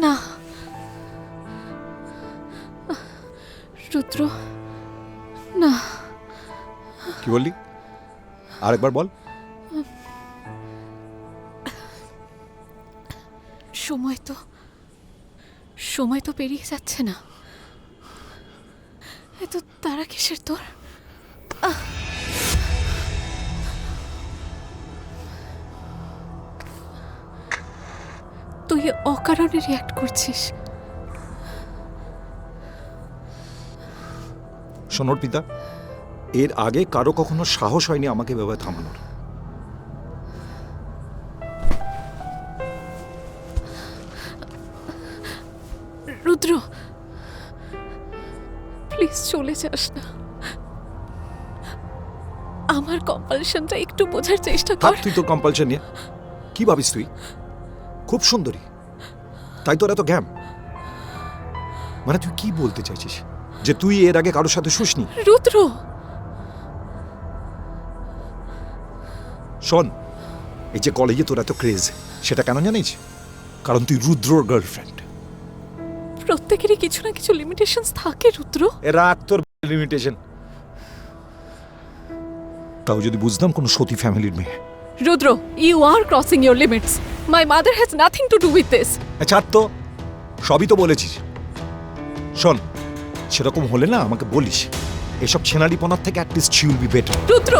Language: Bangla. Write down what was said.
না রুদ্র, না। কি বললি? আরেকবার বল। সময় তো পেরিয়ে যাচ্ছে না। এত তারা কিসের তোর? তুই অকারণে রিয়াক্ট করছিস। শোন অর্পিতা, এর আগে কারো কখনো সাহস হয়নি আমাকে ভেবে থামানোর। রুদ্র, প্লিজ চলে যাস না। আমার কম্পালশনটা একটু বোঝার চেষ্টা কর। তুই তোর কম্পালশন নিয়ে কি ভাবিস? তুই খুব সুন্দরী, তাই তোর এত জ্ঞান? মানে তুই কি বলতে চাইছিস? যে তুই এর আগে কারোর সাথে শুসনি? রুদ্র, শোন, এই যে কলেজে তোর এত ক্রেজ, সেটা কেন জানিস? কারণ তুই রুদ্রর গার্লফ্রেন্ড। প্রত্যেকেরই কিছু না কিছু লিমিটেশনস থাকে রুদ্র। এরা তোর লিমিটেশন। তাও যদি বুঝতাম কোনো সতী ফ্যামিলির মেয়ে। Rudra, you are crossing your limits. My mother has nothing to do with this. ছাড় তো, সবই তো বলেছিস। শোন, সেরকম হলে না আমাকে বলিস। এসব ছেনারিপনার থেকে at least she will be better. Rudra,